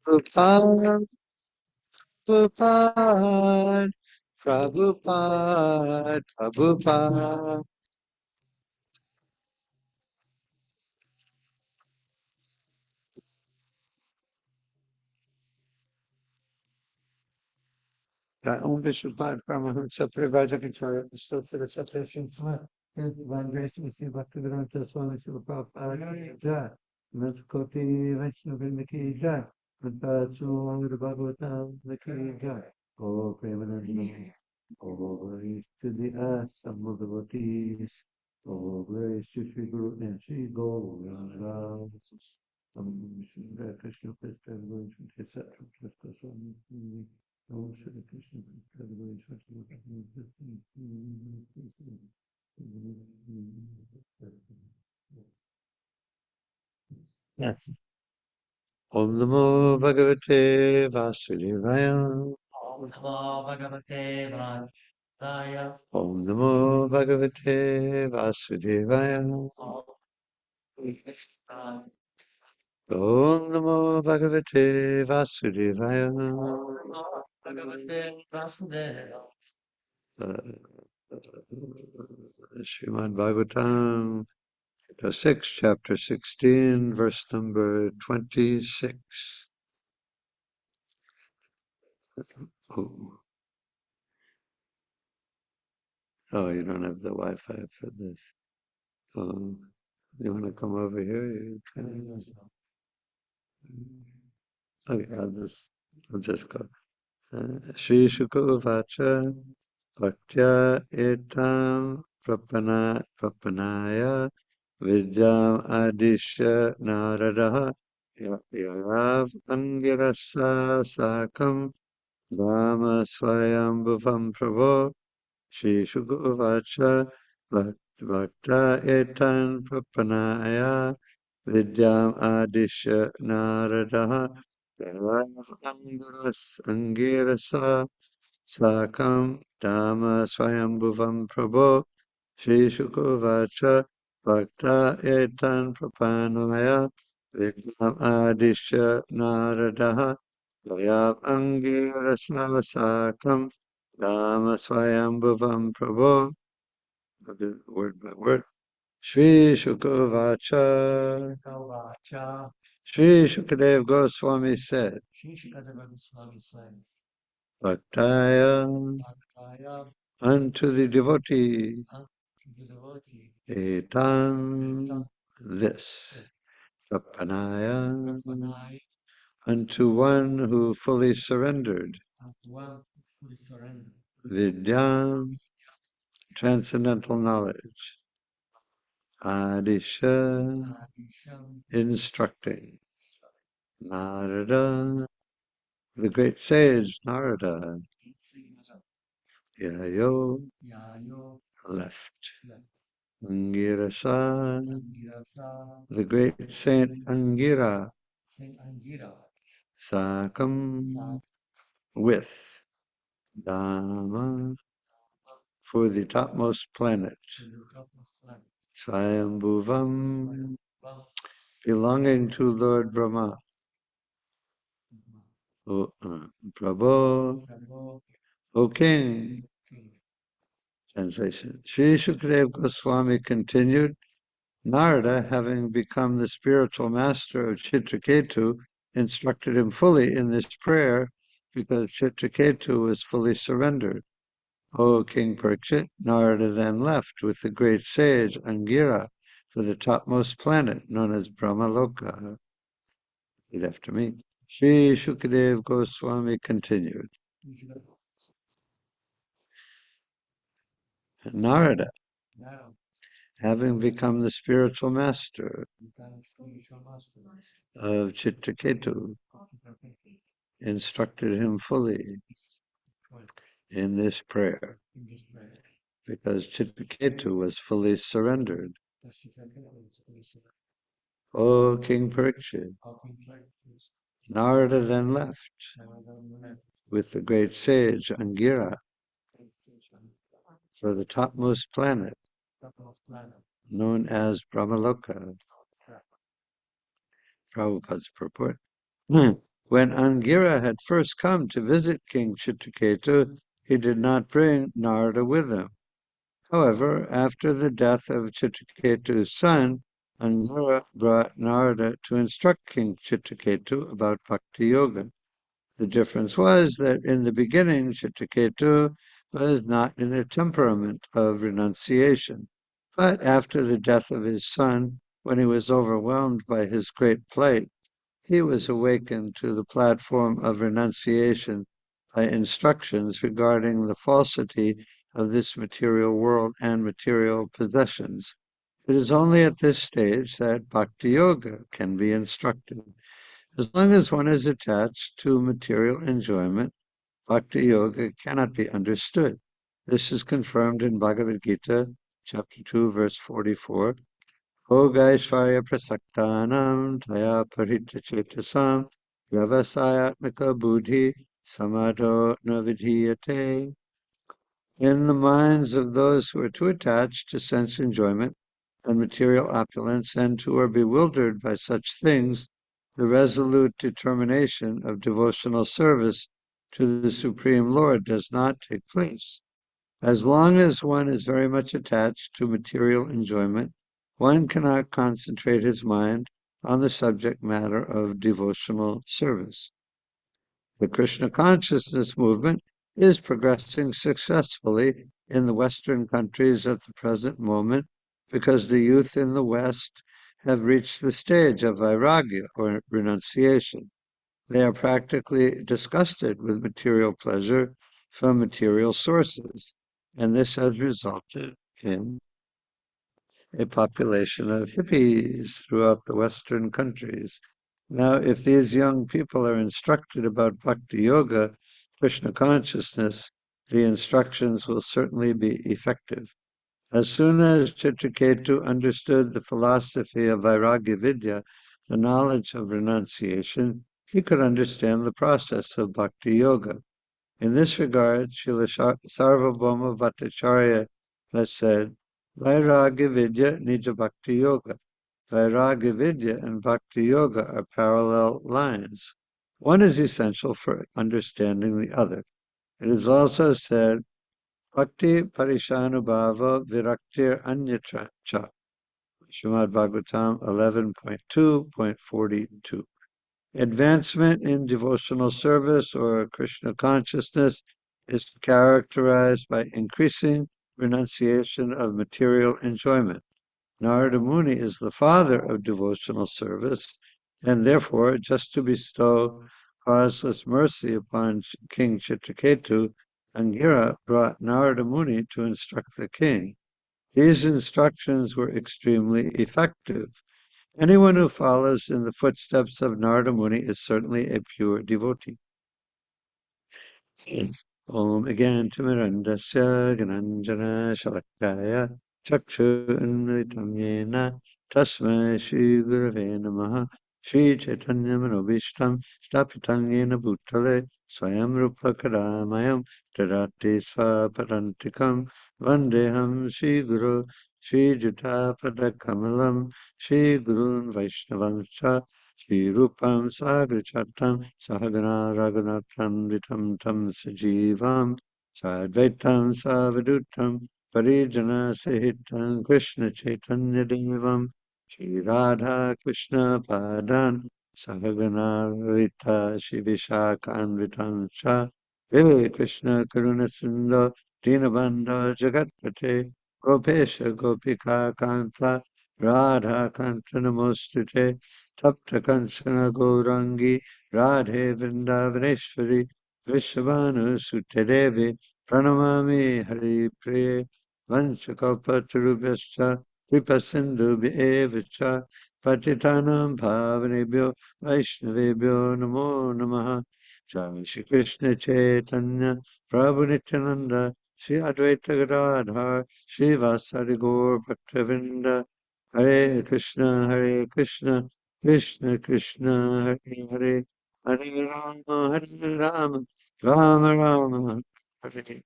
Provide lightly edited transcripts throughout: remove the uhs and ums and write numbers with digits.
Prabhupada, Prabhupada, Prabhupada, Prabhupada. Om Vishwapad Paramahamsa Privajakacara Stotra Satyashin Vibration Bhaktivedanta Swami Srila Prabhupada Jai Natkoti Vaishnavimaki Jai Madhvachamur Bhagavatam Maki Jai O Premananda O glories to the assembled devotees O glories to Sri Guru and Sri Gauranga Shri Krishna Krishna Krishna Krishna Swami Oh, Shri Krishna, yes. Om Namo Bhagavate Vasudevaya. Om Namo Bhagavate Vasudevaya. Om Namo Bhagavate Vasudevaya. Om Namo Bhagavate Vasudevaya. Bhagavate Vasudevaya. Srimad Bhagavatam, the 6th chapter 16, verse number 26. Oh, you don't have the Wi-Fi for this. You want to come over here? You can. Okay, I'll just go. Shri Shukavacha Bhaktya Etam Prapanaya Vidyam Adishya Naradaha Yav Angirasa Sakam Dhamma Swayambhuvam Prabho Shri Shukavacha Bhakta Etan Prapanaya Vidyam Adishya Naradaha Angirasa Sakam Dhamma Swayambhuvam Prabho Shri Shukovacha Bhakta Etan Prapanamaya Vidyam Adishya Naradaha Yayam Angirasa Sakam Dhamma Swayambhuvam Prabho. Word by word. Shri Shukovacha. Shri Shukadev Goswami said, Bhaktaya unto the devotee, etan this, Prapanaya unto one who fully surrendered, Vidyam transcendental knowledge, Adisha instructing, Narada the great sage Narada, Yayo left. Angirasa, the great saint Angira, Sakam, with Dhamma, for the topmost planet, Swayambhuvam, belonging to Lord Brahma, Prabhu, O King. Translation. Sri Shukadev Goswami continued, Narada, having become the spiritual master of Chitraketu, instructed him fully in this prayer because Chitraketu was fully surrendered. O King Parikshit, Narada then left with the great sage Angira for the topmost planet known as Brahmaloka. Read after me. Sri Shukadev Goswami continued. Narada, having become the spiritual master of Chitraketu, instructed him fully in this prayer because Chitraketu was fully surrendered. O King Parikshit, Narada then left with the great sage Angira for the topmost planet known as Brahmaloka. Prabhupada's purport. When Angira had first come to visit King Chitraketu, he did not bring Narada with him. However, after the death of Chitraketu's son, Angira brought Narada to instruct King Chitraketu about Bhakti Yoga. The difference was that in the beginning, Chitraketu was not in a temperament of renunciation. But after the death of his son, when he was overwhelmed by his great plight, he was awakened to the platform of renunciation by instructions regarding the falsity of this material world and material possessions. It is only at this stage that Bhakti Yoga can be instructed. As long as one is attached to material enjoyment, Bhakti Yoga cannot be understood. This is confirmed in Bhagavad Gita, chapter 2, verse 44. Bhogaishvarya prasaktanam taya parita chetasam vyavasayatmaka buddhi samado na vidhiyate. In the minds of those who are too attached to sense enjoyment and material opulence and who are bewildered by such things, the resolute determination of devotional service to the Supreme Lord does not take place. As long as one is very much attached to material enjoyment, one cannot concentrate his mind on the subject matter of devotional service. The Krishna consciousness movement is progressing successfully in the Western countries at the present moment because the youth in the West have reached the stage of vairagya, or renunciation. They are practically disgusted with material pleasure from material sources, and this has resulted in a population of hippies throughout the Western countries. Now, if these young people are instructed about Bhakti Yoga, Krishna consciousness, the instructions will certainly be effective. As soon as Chitraketu understood the philosophy of Vairagya Vidya, the knowledge of renunciation, he could understand the process of Bhakti Yoga. In this regard, Srila Sarvabhauma Bhattacharya has said, Vairagya Vidya Nija Bhakti Yoga. Vairagya Vidya and Bhakti Yoga are parallel lines. One is essential for understanding the other. It is also said, Bhakti Parishanubhava Viraktir Anyatra Cha. Srimad Bhagavatam 11.2.42. Advancement in devotional service or Krishna consciousness is characterized by increasing renunciation of material enjoyment. Narada Muni is the father of devotional service, and therefore, just to bestow causeless mercy upon King Chitraketu, Angira brought Narada Muni to instruct the king. These instructions were extremely effective. Anyone who follows in the footsteps of Narada Muni is certainly a pure devotee. Om Timirandasya Gananjana Shalakaya Chakshunritam Yena Tasmai Shri Gurave Namaha Shri Chaitanya Manobishtam Stapitam Yena Bhutale Swayam Rupa Kadamayam Tadati Svaparantikam Vandeham Shri Guru Shri Jutapada Kamalam Shri Gurun Vaishnavamsha Shri Rupam Sagrachatam Sahagana Raghunathan Vitam Tam Sajivam Sadvaitam Savadutam Parijana Sahitam Krishna Chaitanya Devam Shri Radha Krishna Padan Sahagana Rita Shivishakan Vitam Cha He Krishna Karuna Sindhu Dinabandha Jagatpate Gopesha Gopika Kanta Radha Kanta Namostute Tapta Kanchana Gaurangi Radhe Vrindavaneshwari Vrishabhanu Sutedevi Pranamami Hari Priye Vanchakalpatarubhyascha Kripasindhu Bhievacha Patitanam Bhavanebhyo Vaishnavebhyo Namo Namaha Jai Shri Krishna Chaitanya Prabhu Nityananda Shri Advaita Gadadhar Shri Vasari Gaur Bhaktavinda Hare Krishna Krishna Krishna Hare Hare Hare Rama Rama Rama Hare.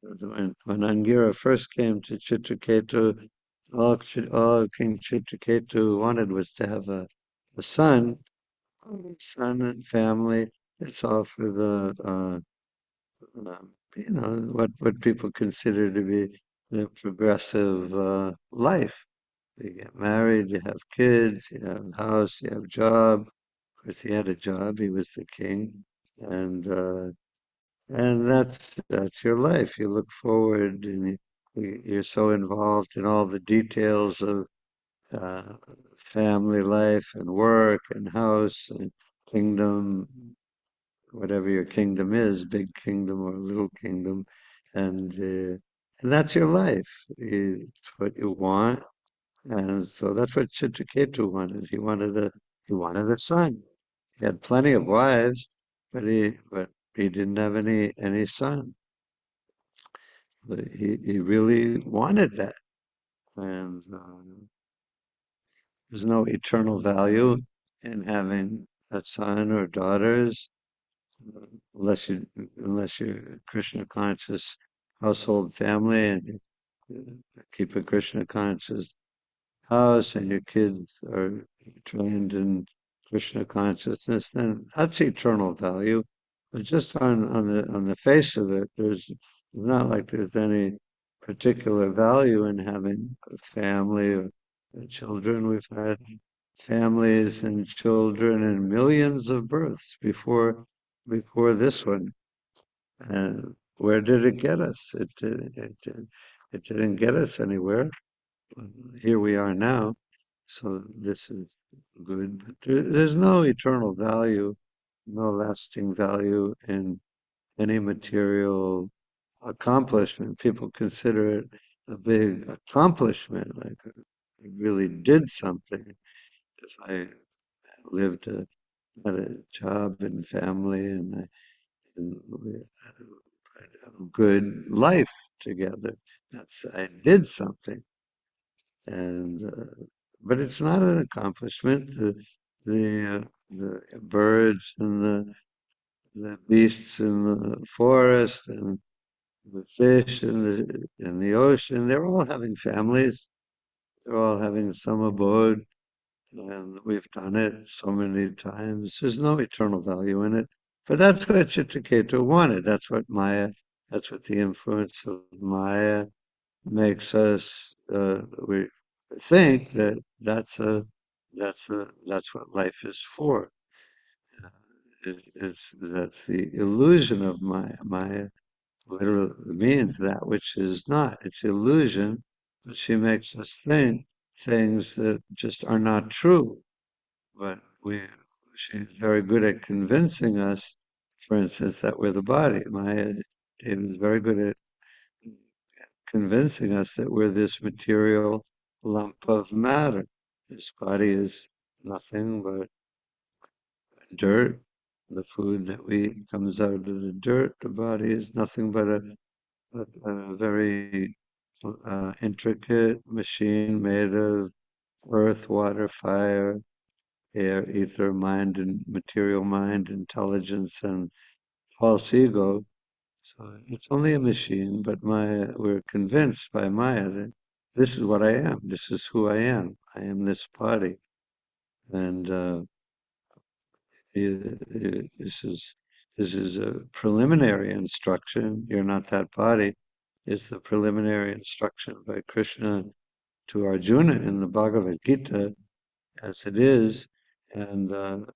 When Angira first came to Chitraketu, all King Chitraketu wanted was to have a the son and family, it's all for what people consider to be the progressive life. You get married, you have kids, you have a house, you have a job. Of course, he had a job. He was the king, and uh, and that's your life. You look forward, and you're so involved in all the details of uh, family life and work and house and kingdom, whatever your kingdom is, big kingdom or little kingdom, and that's your life. It's what you want, and so that's what Chitraketu wanted. He wanted a son. He had plenty of wives, but he didn't have any son. But he really wanted that, and there's no eternal value in having a son or daughters uh, unless you're a Krishna conscious household family and you keep a Krishna conscious house and your kids are trained in Krishna consciousness, then that's eternal value. But just on the face of it, there's not like there's any particular value in having a family or children. We've had families and children and millions of births before this one. And where did it get us? It didn't get us anywhere. Here we are now. So this is good. But there's no eternal value, no lasting value in any material accomplishment. People consider it a big accomplishment, like I really did something. If I lived had a job and family and we had a good life together. I did something. And but it's not an accomplishment. The birds and the beasts in the forest and the fish in the ocean, they're all having families. They're all having some abode, and we've done it so many times. There's no eternal value in it. But that's what Chitraketu wanted. That's what the influence of Maya makes us we think that that's what life is for. That's the illusion of Maya. Maya literally means that which is not. It's illusion, but she makes us think things that just are not true. But she's very good at convincing us, for instance, that we're the body. Maya is very good at convincing us that we're this material lump of matter. This body is nothing but dirt. The food that we eat comes out of the dirt. The body is nothing but a very intricate machine made of earth, water, fire, air, ether, mind, and material mind, intelligence, and false ego. So it's only a machine, but we're convinced by Maya that this is what I am. This is who I am. I am this body, and this is a preliminary instruction. You're not that body. Is the preliminary instruction by Krishna to Arjuna in the Bhagavad Gita, as it is, and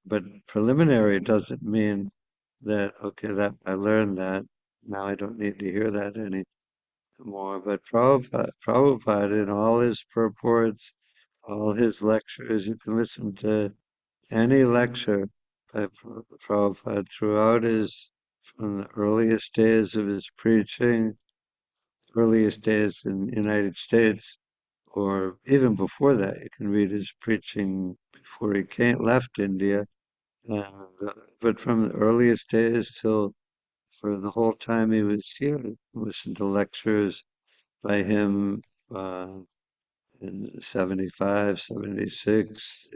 but preliminary doesn't mean that okay, that I learned that. Now I don't need to hear that anymore. But Prabhupada in all his purports, all his lectures, you can listen to any lecture by Prabhupada from the earliest days of his preaching, earliest days in the United States, or even before that. You can read his preaching before he left India. And, but from the earliest days till for the whole time he was here, listened to lectures by him in 75, 76,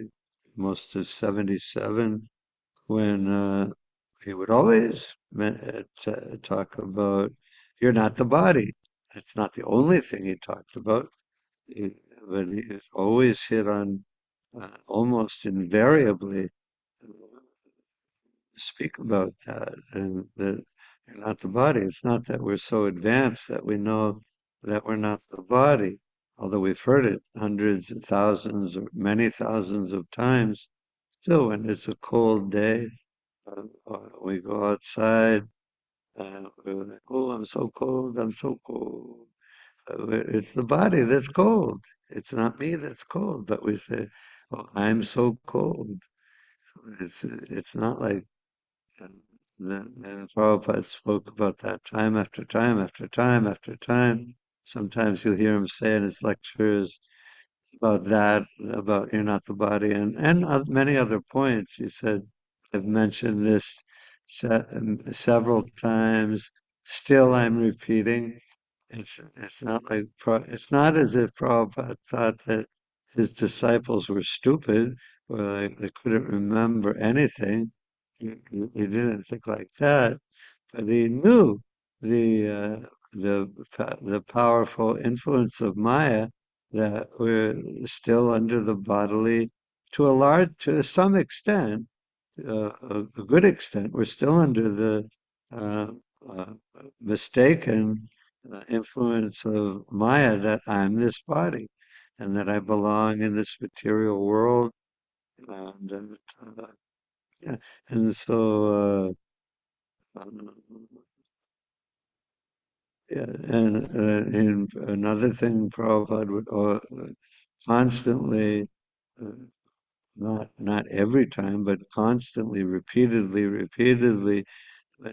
most of 77, when he would always talk about, you're not the body. That's not the only thing he talked about, he, but he always hit on almost invariably speak about that, and that you're not the body. It's not that we're so advanced that we know that we're not the body, although we've heard it hundreds of thousands or many thousands of times. Still, when it's a cold day, we go outside, we're like, "Oh, I'm so cold, I'm so cold." It's the body that's cold. It's not me that's cold, but we say, "Oh, I'm so cold." It's not like and Prabhupada spoke about that time after time after time after time. Sometimes you'll hear him say in his lectures about that, about you're not the body, and many other points. He said, I've mentioned this several times. Still, I'm repeating. It's not like it's not as if Prabhupada thought that his disciples were stupid or like they couldn't remember anything. He didn't think like that, but he knew the powerful influence of Maya that we're still under the bodily to some extent, a good extent, we're still under the uh, uh, mistaken influence of Maya that I'm this body and that I belong in this material world. And, yeah, and so, yeah, and another thing Prabhupada would constantly, uh, not every time, but constantly, repeatedly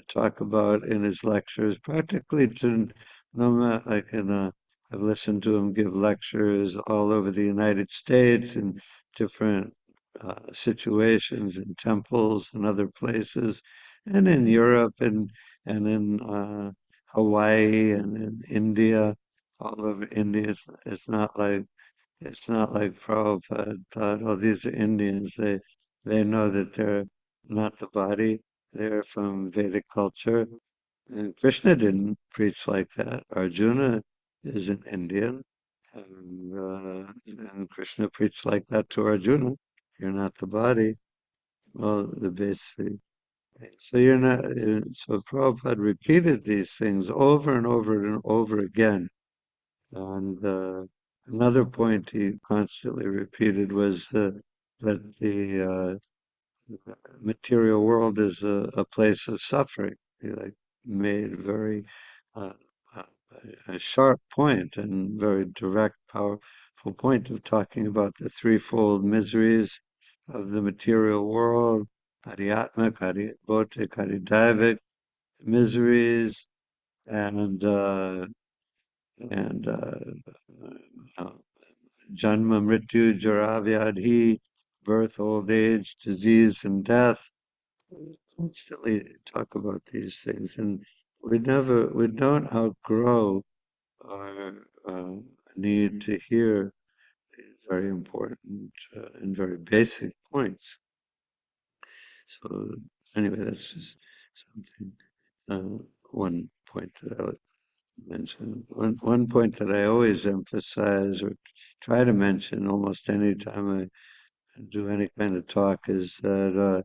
talk about in his lectures, practically to no matter like I've listened to him give lectures all over the United States in different situations in temples and other places, and in Europe and in Hawaii and in India, all over India. It's not like Prabhupada thought, oh, these are Indians. They know that they're not the body. They're from Vedic culture. And Krishna didn't preach like that. Arjuna is an Indian. And Krishna preached like that to Arjuna. You're not the body. Well, the basic. So you're not. So Prabhupada repeated these things over and over and over again. And another point he constantly repeated was that the material world is a place of suffering. He like made a very uh, uh, a sharp point and very direct, powerful point of talking about the threefold miseries of the material world: Adhyatmic, Bhautik, Adhidaivic miseries, and uh, and Janma, Mrityu, Jara, Vyadhi, birth, old age, disease, and death. Constantly talk about these things, and we don't outgrow our need to hear these very important and very basic points. So anyway, that's just something. One point that I mention. One point that I always emphasize or try to mention almost any time I do any kind of talk is that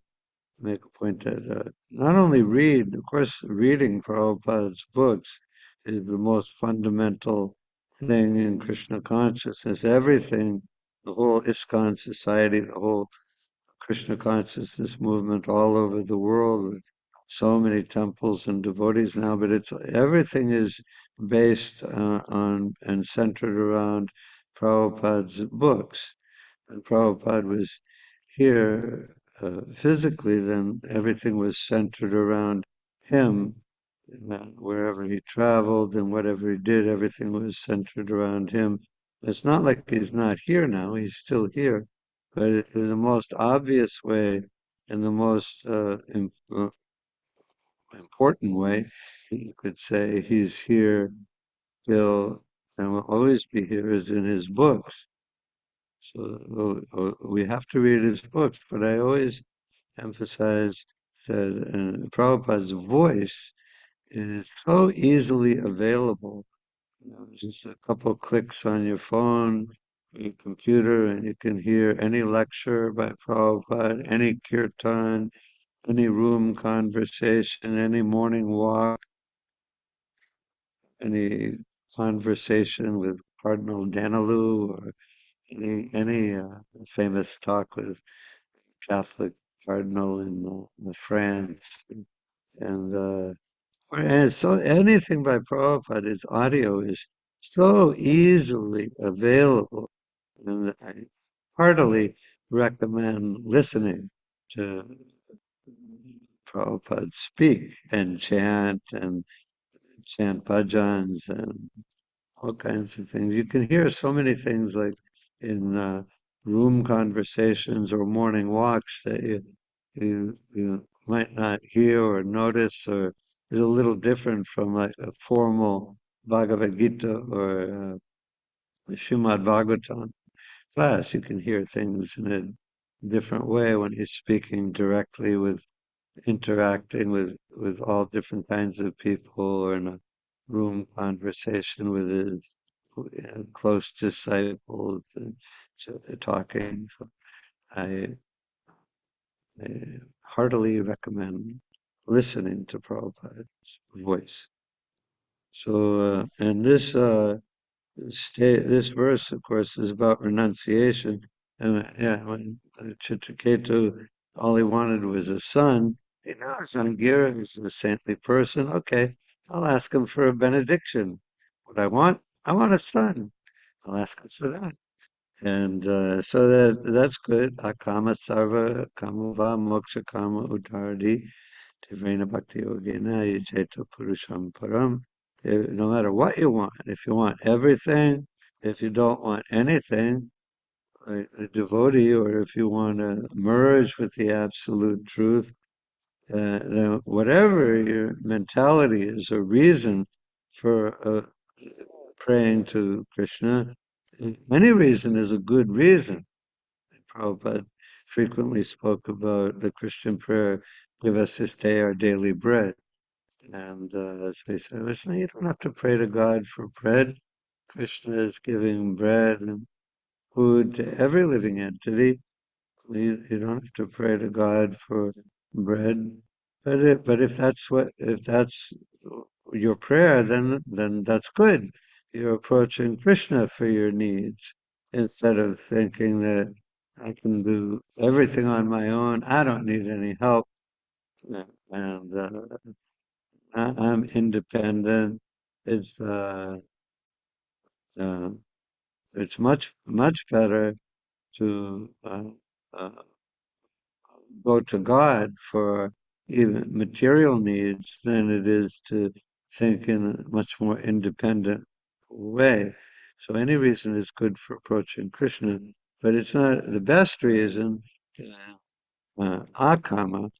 make a point that not only read, of course, reading Prabhupada's books is the most fundamental thing in Krishna consciousness. Everything, the whole ISKCON society, the whole Krishna consciousness movement all over the world, with so many temples and devotees now, but it's everything is based on and centered around Prabhupada's books. And Prabhupada was here physically, then everything was centered around him. Wherever he traveled and whatever he did, everything was centered around him. It's not like he's not here now, he's still here. But in the most obvious way, in the most important way, you could say he's here still and will always be here is in his books. So we have to read his books, but I always emphasize that Prabhupada's voice is so easily available. Just a couple clicks on your phone, your computer and you can hear any lecture by Prabhupada, any kirtan, any room conversation, any morning walk, any conversation with Cardinal Danilu, or any famous talk with Catholic cardinal in France, and so anything by Prabhupada, his audio is so easily available, and I heartily recommend listening to Prabhupada speak and chant bhajans and all kinds of things. You can hear so many things like in room conversations or morning walks that you might not hear or notice, or is a little different from like a formal Bhagavad Gita or Srimad Bhagavatam class. You can hear things in a different way when he's speaking directly with interacting with all different kinds of people, or in a room conversation with his close disciples and talking. So I, I heartily recommend listening to Prabhupada's voice. So, and this verse, of course, is about renunciation. And yeah, when Chitraketu, all he wanted was a son. He knows Angira is a saintly person. Okay, I'll ask him for a benediction. What I want a son. I'll ask him for that. And so that's good. Akama sarva kamava moksha kama utardi tivrena bhakti yogena yajeta purusham param. No matter what you want, if you want everything, if you don't want anything, like a devotee, or if you want to merge with the absolute truth, then whatever your mentality is or reason for praying to Krishna, any reason is a good reason. Prabhupada frequently spoke about the Christian prayer, give us this day our daily bread. And so he said, listen, you don't have to pray to God for bread. Krishna is giving bread and food to every living entity. You don't have to pray to God for bread. But if that's your prayer, then that's good. You're approaching Krishna for your needs instead of thinking that I can do everything on my own. I don't need any help, and I'm independent. It's uh, uh, it's much better to uh, go to God for even material needs than it is to think in a much more independent way. So any reason is good for approaching Krishna, but it's not the best reason. Akama,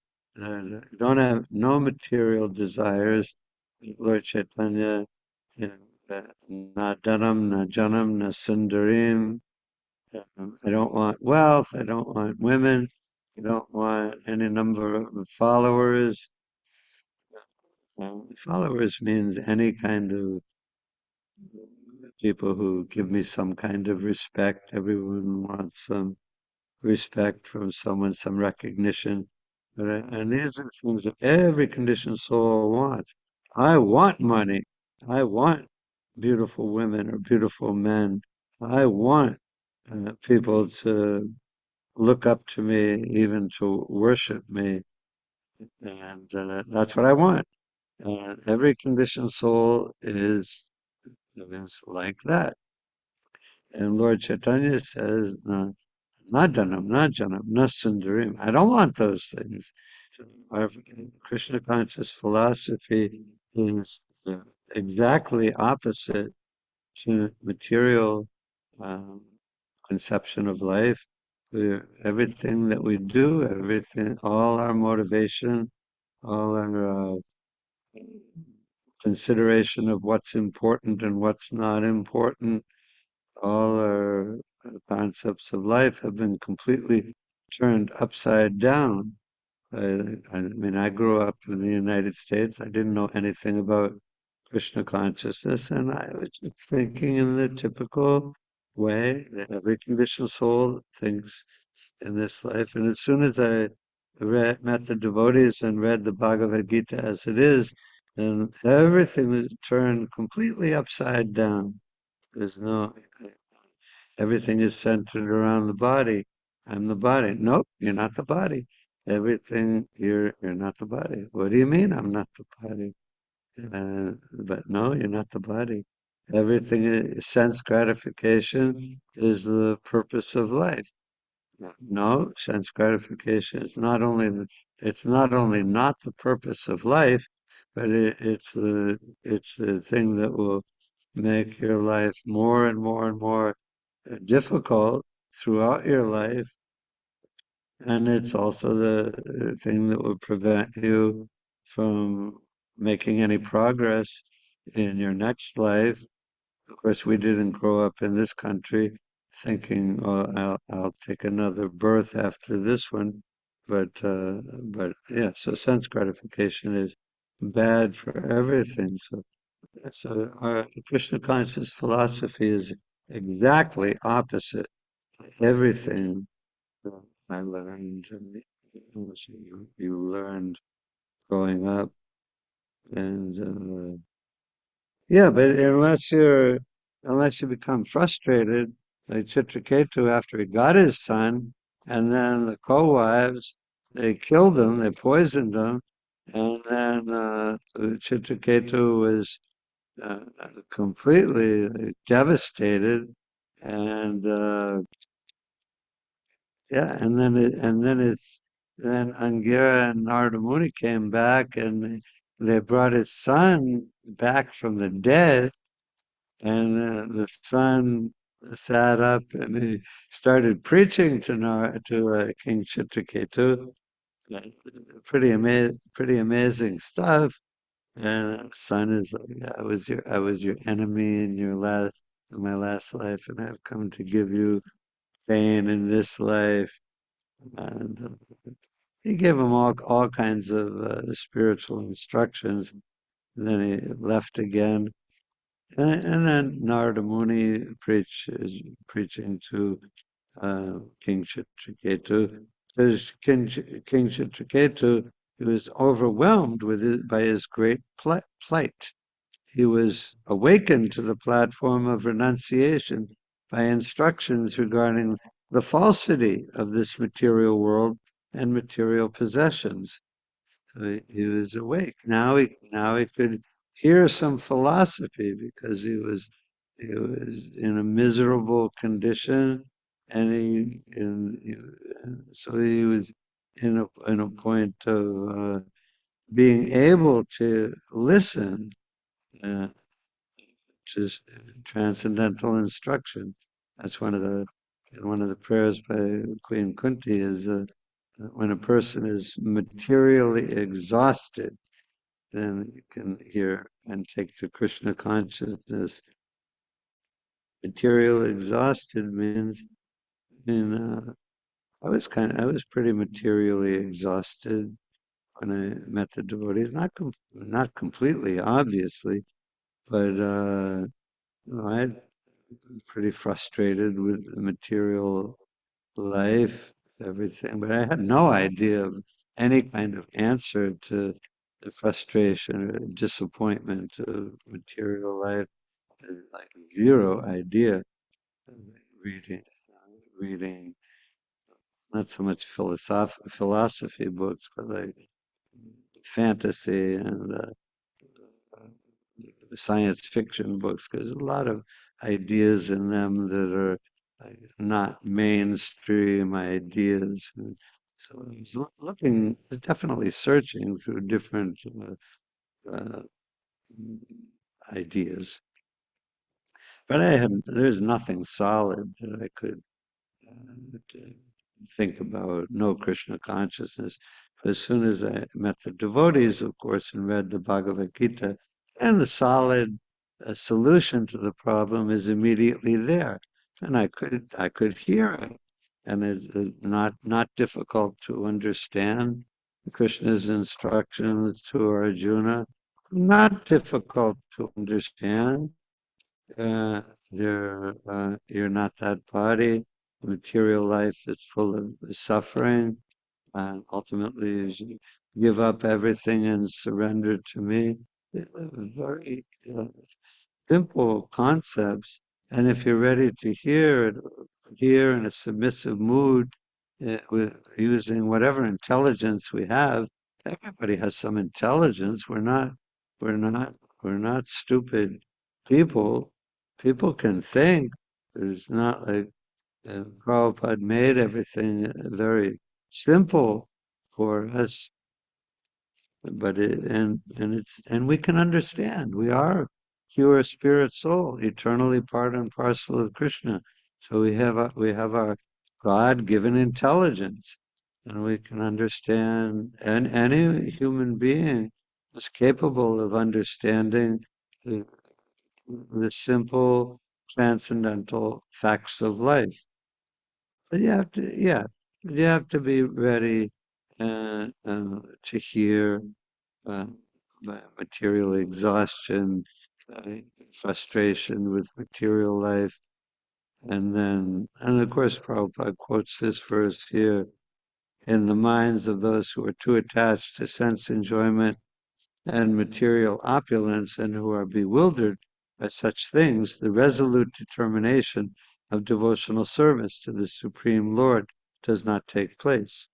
don't have no material desires. Lord Chaitanya, na dhanam, na janam, na sundarim. I don't want wealth. I don't want women. I don't want any number of followers. Followers means any kind of people who give me some kind of respect. Everyone wants some respect from someone, some recognition. And these are things that every conditioned soul wants. I want money. I want beautiful women or beautiful men. I want people to look up to me, even to worship me. And that's what I want. Every conditioned soul is like that. And Lord Chaitanya says, no, not Dhanam, not Janam, not Sundarim. I don't want those things. Our Krishna conscious philosophy is exactly opposite to material um, conception of life. Everything that we do, everything, all our motivation, all our consideration of what's important and what's not important, all our concepts of life have been completely turned upside down. I mean, I grew up in the United States. I didn't know anything about Krishna consciousness, and I was just thinking in the typical way that every conditioned soul thinks in this life. And as soon as I met the devotees and read the Bhagavad Gita as it is, then everything is turned completely upside down. There's no, everything is centered around the body. I'm the body. Nope, you're not the body. Everything, you're not the body. What do you mean I'm not the body? But no, you're not the body. Everything is sense gratification is the purpose of life. No, sense gratification is not only it's not only not the purpose of life, but it's the thing that will make your life more and more and more difficult throughout your life, and it's also the thing that will prevent you from making any progress in your next life. Of course, we didn't grow up in this country thinking, "Oh, I'll take another birth after this one," but yeah. So sense gratification is bad for everything. So our Krishna conscious philosophy is exactly opposite everything that I learned, and you learned growing up, and yeah, but unless you become frustrated, like Chitraketu after he got his son, and then the co-wives, they killed him, they poisoned him, and then Chitraketu was completely devastated, and yeah, then Angira and Narada Muni came back, and they brought his son back from the dead. And the son sat up and he started preaching to King Chitraketu. Uh, pretty amazing stuff. And the son is like, I was your enemy in my last life, and I've come to give you pain in this life. And he gave him all kinds of spiritual instructions. And then he left again. And then Narada Muni is preaching to King Chitraketu, because King Chitraketu was overwhelmed by his great plight. He was awakened to the platform of renunciation by instructions regarding the falsity of this material world and material possessions. So he was awake. Now he could hear some philosophy because he was in a miserable condition, and so he was in a point of being able to listen uh, to transcendental instruction. That's one of the prayers by Queen Kunti is when a person is materially exhausted, then you can hear and take to Krishna consciousness. Material exhausted means, I was pretty materially exhausted when I met the devotees. Not completely, obviously, but I was pretty frustrated with the material life, everything, but I had no idea of any kind of answer to the frustration or disappointment of material life. Like zero idea. Reading, reading not so much philosophy books, but like fantasy and science fiction books, because there's a lot of ideas in them that are like, not mainstream ideas. And so I was looking, definitely searching through different uh, ideas, but there's nothing solid that I could to think about, no Krishna consciousness. But as soon as I met the devotees, of course, and read the Bhagavad Gita, and the solid solution to the problem is immediately there, and I could hear it, and it's not difficult to understand. Krishna's instructions to Arjuna, not difficult to understand. uh, you're not that body. The material life is full of suffering, and ultimately, as you give up everything and surrender to me, very simple concepts. And if you're ready to hear it, hear in a submissive mood, with using whatever intelligence we have, everybody has some intelligence. We're not, we're not stupid people. People can think. There's not like Prabhupada made everything very simple for us, but and we can understand. We are pure spirit soul, eternally part and parcel of Krishna. So we have our God-given intelligence, and we can understand. And any human being is capable of understanding the, the simple transcendental facts of life. But you have to be ready to hear uh, material exhaustion, uh, frustration with material life. And of course, Prabhupada quotes this verse here: in the minds of those who are too attached to sense enjoyment and material opulence and who are bewildered by such things, the resolute determination of devotional service to the Supreme Lord does not take place.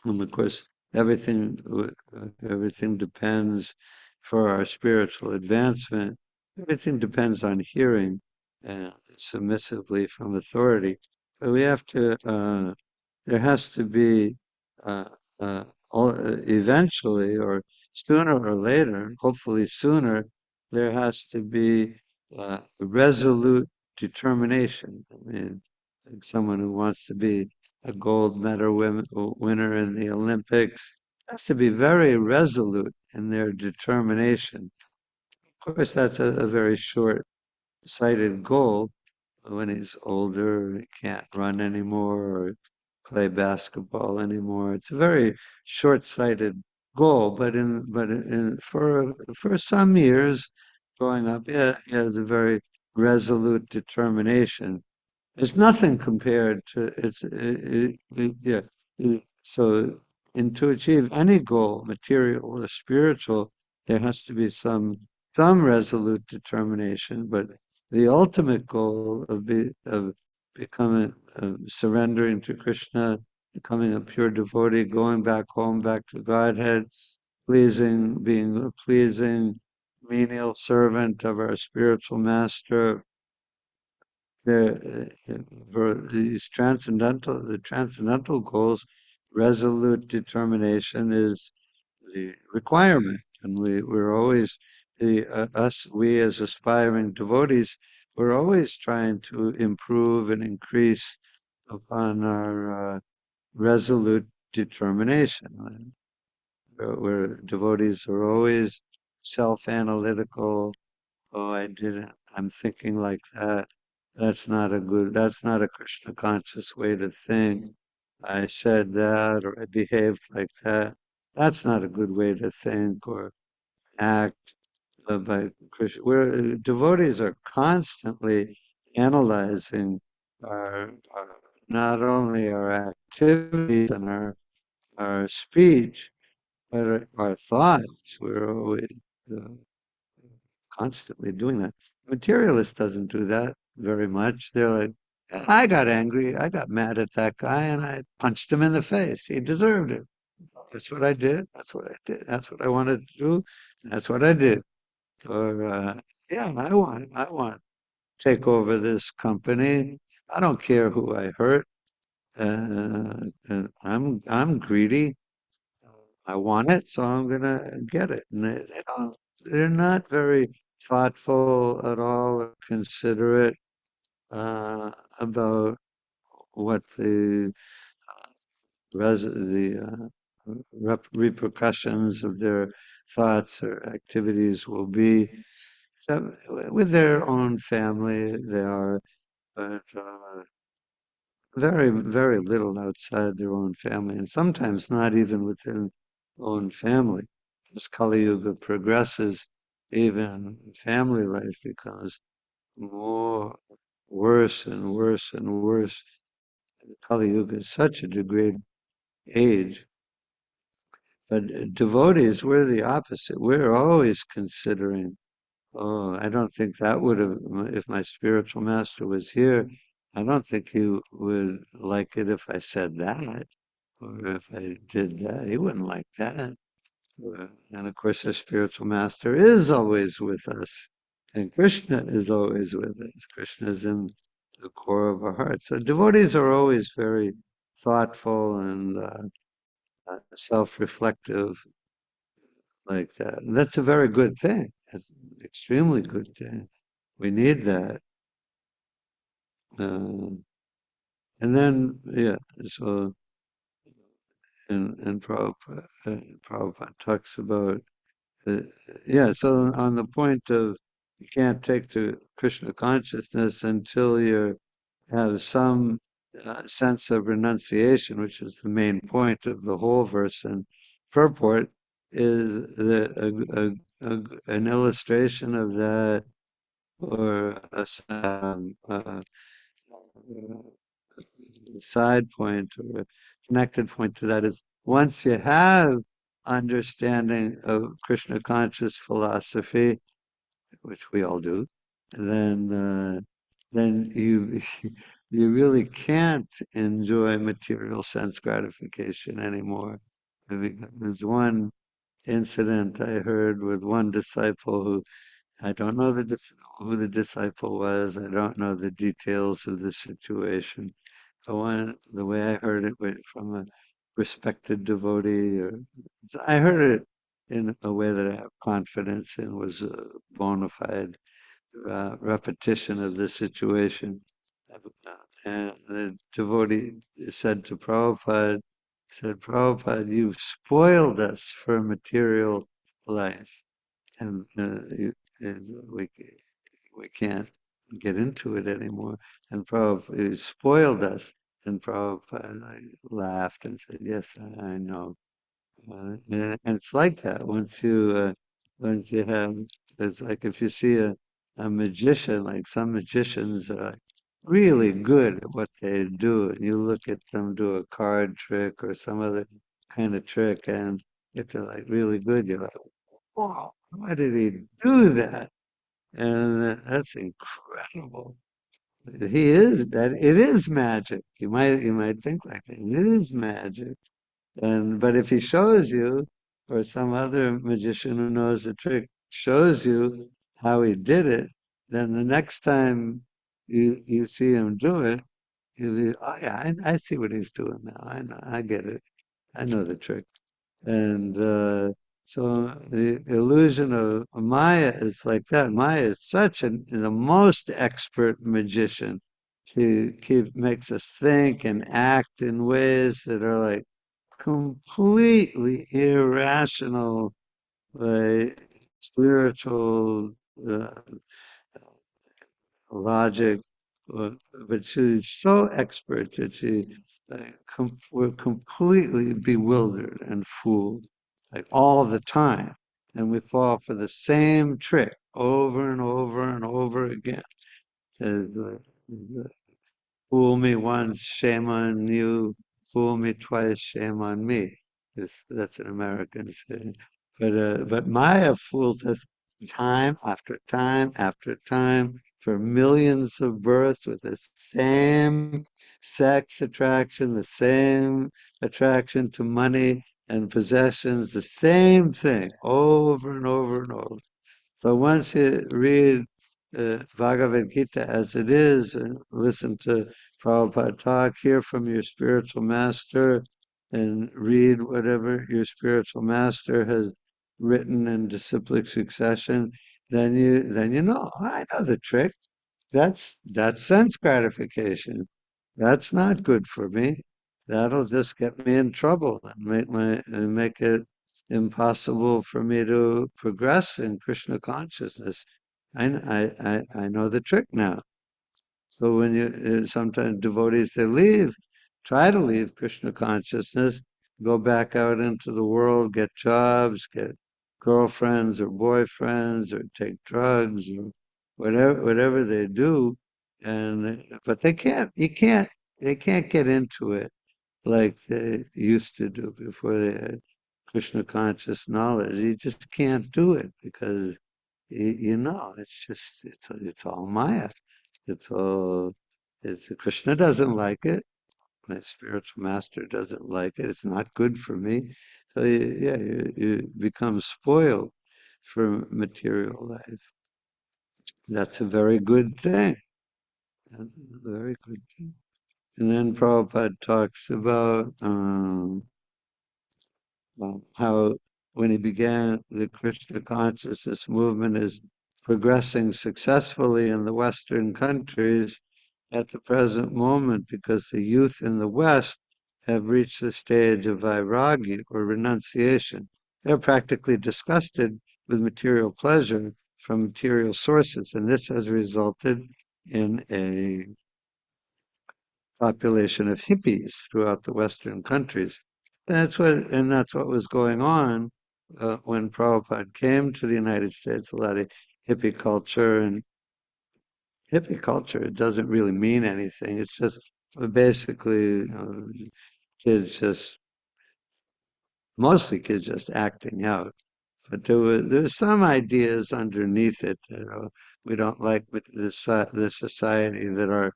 And of course, everything depends for our spiritual advancement. Everything depends on hearing submissively from authority. But we have to. There has to be uh, eventually, or sooner or later, hopefully sooner, there has to be resolute determination. I mean, like someone who wants to be a gold medal winner in the Olympics has to be very resolute in their determination. Of course, that's a very short-sighted goal. When he's older, he can't run anymore or play basketball anymore. It's a very short-sighted goal, for some years growing up, yeah, he has a very resolute determination. It's nothing compared to yeah. So, to achieve any goal, material or spiritual, there has to be some resolute determination. But the ultimate goal of becoming surrendering to Krishna, becoming a pure devotee, going back home, back to Godhead, being a pleasing, menial servant of our spiritual master, for the transcendental goals, resolute determination is the requirement, and we're always we as aspiring devotees, we're always trying to improve and increase upon our resolute determination. Where devotees are always self-analytical. Oh, I didn't. I'm thinking like that. That's not a Krishna conscious way to think. I said that or I behaved like that. That's not a good way to think or act by Krishna. Where devotees are constantly analyzing our not only our activities and our speech, but our thoughts. We're always uh, constantly doing that. Materialist doesn't do that very much. They're like, I got angry. I got mad at that guy and I punched him in the face. He deserved it. That's what I did. That's what I did. That's what I wanted to do. That's what I did. Or, yeah, I want to take over this company. I don't care who I hurt. And I'm greedy. I want it, so I'm gonna get it. And they're not very thoughtful at all or considerate uh, about what the repercussions of their thoughts or activities will be. So, with their own family, they are, but very little outside their own family, and sometimes not even within own family. As Kali Yuga progresses, even family life becomes more worse and worse and worse. Kali Yuga is such a degraded age. But devotees, we're the opposite. We're always considering, oh, I don't think that would have, if my spiritual master was here, I don't think he would like it if I said that, or if I did that. He wouldn't like that. And of course, our spiritual master is always with us, and Krishna is always with us. Krishna is in the core of our hearts. So devotees are always very thoughtful and self-reflective like that. And that's a very good thing. That's an extremely good thing. We need that. Uh, and then, yeah, so, and Prabhupada talks about, uh, yeah, so on the point of you can't take to Krishna consciousness until you have some sense of renunciation, which is the main point of the whole verse and purport, is an illustration of that, or side point or a connected point to that is once you have understanding of Krishna conscious philosophy, which we all do, then you you really can't enjoy material sense gratification anymore. I mean, there's one incident I heard with one disciple who I don't know who the disciple was. I don't know the details of the situation. The way I heard it was from a respected devotee, or I heard it in a way that I have confidence in was a bona fide repetition of the situation. And the devotee said, Prabhupada, you've spoiled us for material life, and, and we can't get into it anymore. And Prabhupada spoiled us. And Prabhupada laughed and said, "Yes, I know." And it's like that once you have. It's like if you see a magician, like some magicians are like really good at what they do, and you look at them do a card trick or some other kind of trick, and if they're like really good, you're like, wow, why did he do that? And that's incredible. He is that. It is magic. You might think like that. It is magic. And but if he shows you, or some other magician who knows the trick shows you how he did it, then the next time you see him do it, you'll be, oh yeah, I see what he's doing now. I know, I get it. I know the trick. And so the illusion of Maya is like that. Maya is the most expert magician. Makes us think and act in ways that are like completely irrational, spiritual uh, logic, uh, but she's so expert that we're completely bewildered and fooled, like all the time, and we fall for the same trick over and over and over again. Uh, Fool me once, shame on you. Fool me twice, shame on me. That's an American saying. But Maya fools us time after time after time for millions of births with the same sex attraction, the same attraction to money and possessions, the same thing over and over and over. So once you read Bhagavad Gita as it is, and listen to Prabhupada talk, hear from your spiritual master, and read whatever your spiritual master has written in disciplic succession, then you know, "Oh, I know the trick. That's sense gratification. That's not good for me. That'll just get me in trouble and make it impossible for me to progress in Krishna consciousness. I know the trick now. So when sometimes devotees try to leave Krishna consciousness, go back out into the world, get jobs, get girlfriends or boyfriends, or take drugs, or whatever they do, but they can't get into it like they used to do before they had Krishna conscious knowledge. You just can't do it because it's all Maya. It's all it's Krishna doesn't like it. My spiritual master doesn't like it. It's not good for me. So you become spoiled for material life. That's a very good thing. That's a very good thing. And then Prabhupada talks about how when he began the Krishna consciousness movement is progressing successfully in the Western countries at the present moment because the youth in the West have reached the stage of vairagi or renunciation. They're practically disgusted with material pleasure from material sources, and this has resulted in a population of hippies throughout the Western countries. And that's what was going on when Prabhupada came to the United States. A lot of hippie culture and hippie culture. It doesn't really mean anything. It's just basically kids just mostly kids just acting out. But there was some ideas underneath it. We don't like the society that our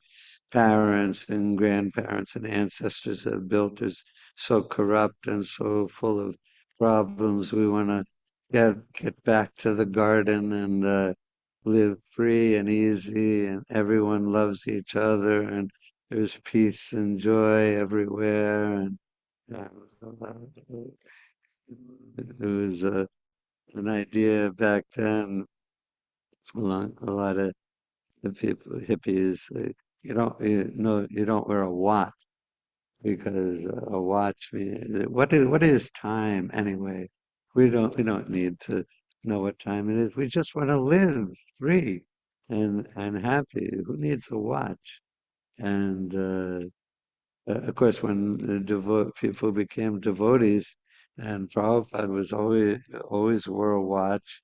parents and grandparents and ancestors have built is so corrupt and so full of problems. We want to get back to the garden and live free and easy, and everyone loves each other, and there's peace and joy everywhere. And uh, there was an idea back then, a lot of the people, hippies, you don't wear a watch because a watch means what is time anyway? We don't need to know what time it is. We just want to live free and happy. Who needs a watch? And of course, when the people became devotees, and Prabhupada was always wore a watch,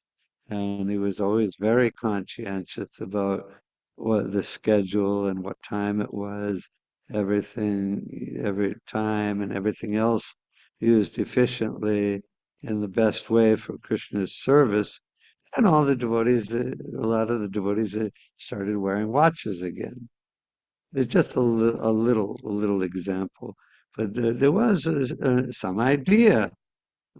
and he was always very conscientious about what the schedule and what time it was, every time and everything else used efficiently in the best way for Krishna's service. And all the devotees, a lot of the devotees started wearing watches again. It's just a little example, but there was some idea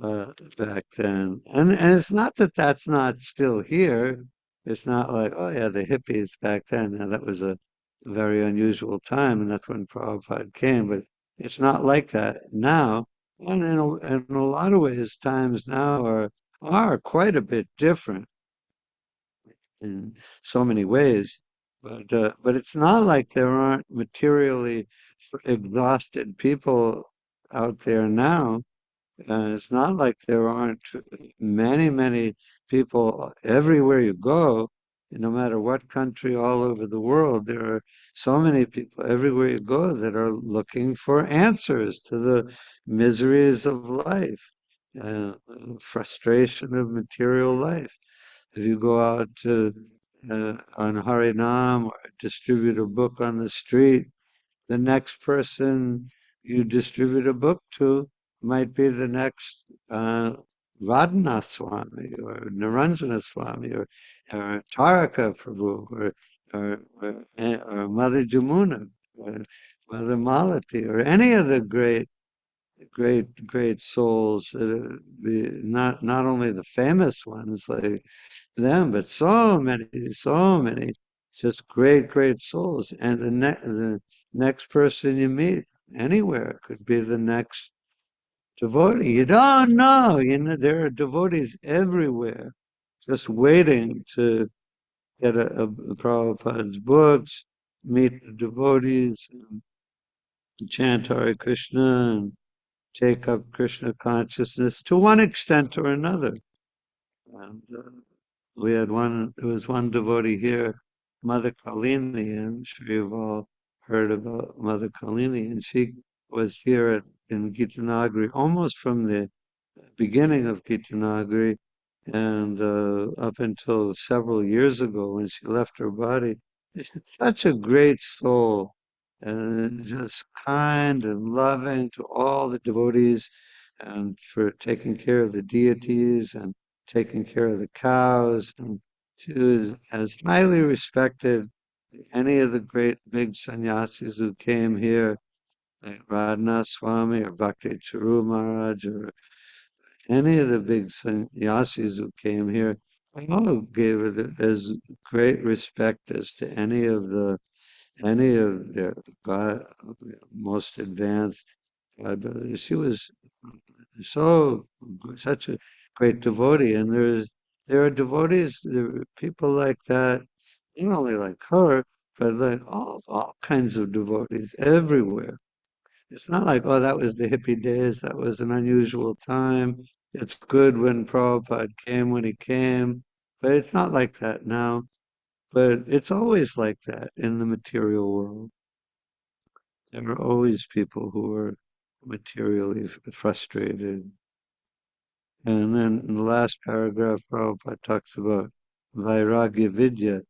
uh, back then, and it's not that that's not still here. It's not like, oh yeah, the hippies back then. Now, that was a very unusual time, and that's when Prabhupada came. But it's not like that now, and in a lot of ways, times now are quite a bit different in so many ways. But it's not like there aren't materially exhausted people out there now. It's not like there aren't many people everywhere you go, no matter what country all over the world. There are so many people everywhere you go that are looking for answers to the miseries of life, frustration of material life. If you go out on Harinam or distribute a book on the street, the next person you distribute a book to might be the next Radhanath Swami or Naranjana Swami or Taraka Prabhu or Mother Jamuna or Mother Malati or any of the great souls that are not only the famous ones like them, but so many, just great souls. And the next person you meet anywhere could be the next devotee. You don't know. There are devotees everywhere, just waiting to get a Prabhupada's books, meet the devotees, and chant Hare Krishna, and take up Krishna consciousness to one extent or another. And there was one devotee here, Mother Kalini, and I'm sure you've all heard about Mother Kalini, and she was here in Gita Nagari almost from the beginning of Gita Nagari, And up until several years ago, when she left her body, she's such a great soul, and just kind and loving to all the devotees, and for taking care of the deities and taking care of the cows. And she was as highly respected as any of the great big sannyasis who came here, like Radhanath Swami or Bhakti Charu Maharaj or any of the big sannyasis who came here. All gave her as great respect as to any of their God, most advanced God brothers. She was so such a great devotee, and there are devotees, there are people like that, not only like her, but like all kinds of devotees everywhere. It's not like, oh, that was the hippie days, that was an unusual time. It's good when Prabhupada came when he came, but it's not like that now. But it's always like that in the material world. There are always people who are materially frustrated. And then in the last paragraph, Prabhupada talks about Vairagya Vidya.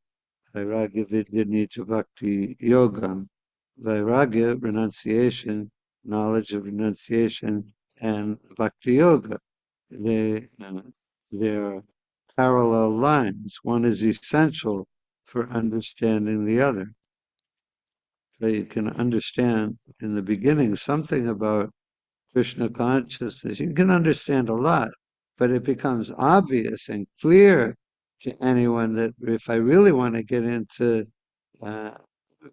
Vairagya Vidya Nija Bhakti Yogam. Vairagya, renunciation, knowledge of renunciation, and Bhakti Yoga. They're parallel lines. One is essential for understanding the other. So you can understand in the beginning something about Krishna consciousness. You can understand a lot, but it becomes obvious and clear to anyone that if I really want to get into uh,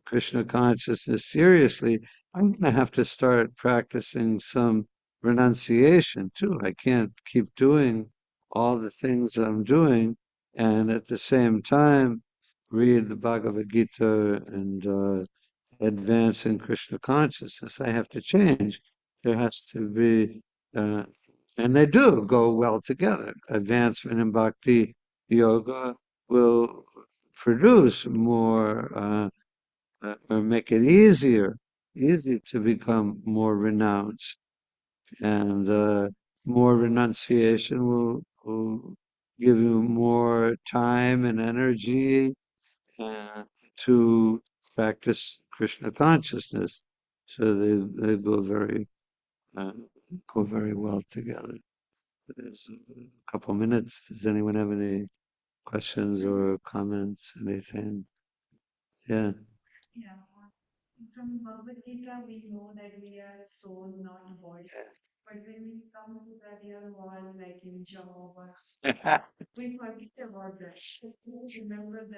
Krishna consciousness seriously, I'm going to have to start practicing some renunciation too. I can't keep doing all the things I'm doing and at the same time read the Bhagavad Gita and advance in Krishna consciousness. I have to change. There has to be, uh, and they do go well together. Advancement in bhakti yoga will produce more, or make it easier to become more renounced, and more renunciation will give you more time and energy uh, to practice Krishna consciousness. So they uh, go very well together. There's a couple minutes. Does anyone have any questions or comments? Anything? Yeah.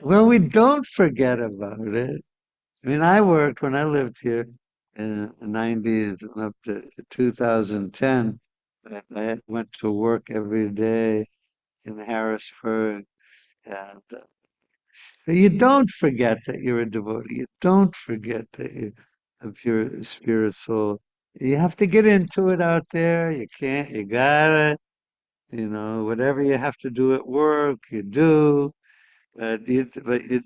Well, we don't forget about it. I mean, I worked when I lived here in the 90s and up to 2010. I went to work every day in Harrisburg. And you don't forget that you're a devotee. You don't forget that you're a pure spirit soul. You have to get into it out there. You can't, you gotta, whatever you have to do at work, you do. But you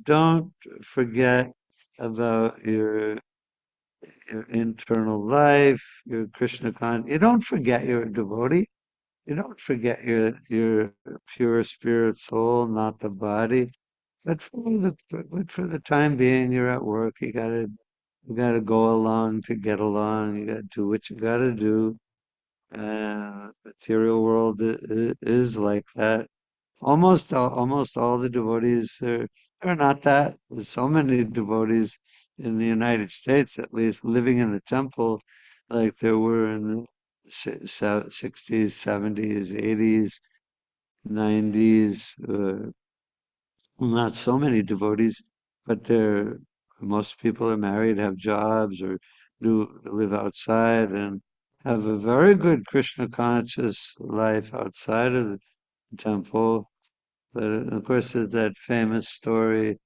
don't forget about your internal life, your Krishna You don't forget you're a devotee. You don't forget your pure spirit soul, not the body. But for the time being, you're at work. You gotta go along to get along. You gotta do what you gotta do. Material world is like that. Almost all the devotees are not that. There's so many devotees in the United States, at least, living in the temple, like there were in the 60s, 70s, 80s, 90s. Not so many devotees, but most people are married, have jobs, or do live outside and have a very good Krishna conscious life outside of the temple. But of course, there's that famous story,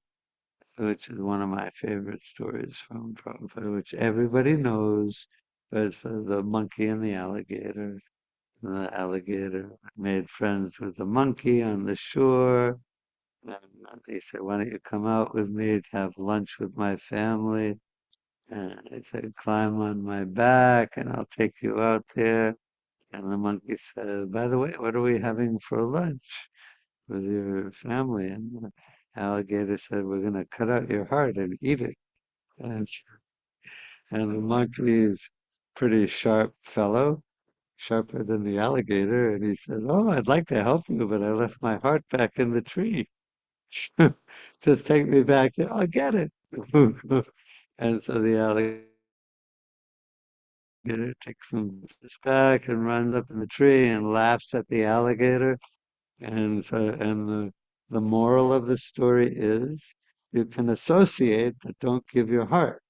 which is one of my favorite stories from Prabhupada, which everybody knows. But it's for the monkey and the alligator. And the alligator made friends with the monkey on the shore. And he said, why don't you come out with me to have lunch with my family? And I said, climb on my back and I'll take you out there. And the monkey says, by the way, what are we having for lunch with your family? And the alligator said, we're going to cut out your heart and eat it. And, and the monkey is pretty sharp fellow, sharper than the alligator. And he says, oh, I'd like to help you, but I left my heart back in the tree. Just take me back. I'll get it. And so the alligator takes him back and runs up in the tree and laughs at the alligator. And so, and the moral of the story is you can associate, but don't give your heart.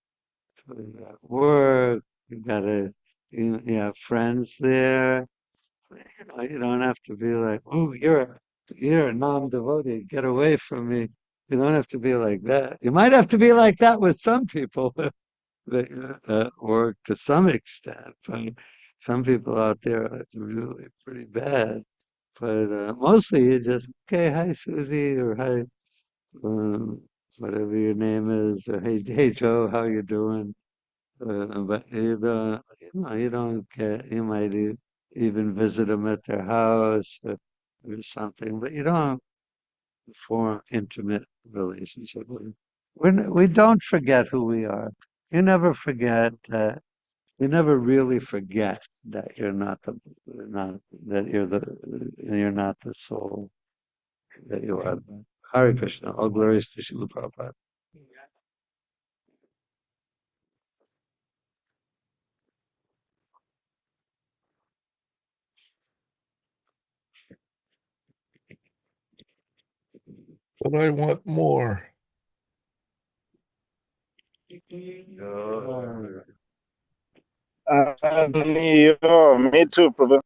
So you got work, you have friends there. You don't have to be like, oh, you're a non-devotee. Get away from me. You don't have to be like that. You might have to be like that with some people that work to some extent, but some people out there are really pretty bad. But mostly you just, okay, hi Susie, or hi, um, whatever your name is, or hey Joe, how you doing? But you don't get, you might even visit them at their house or something, but you don't form intimate relationship with them. We don't forget who we are. You never forget that. You never really forget that not that you're not the soul that you are. Hare Krishna. All glories to Srila Prabhupada. But I want more. Oh. Me too, Prabhu.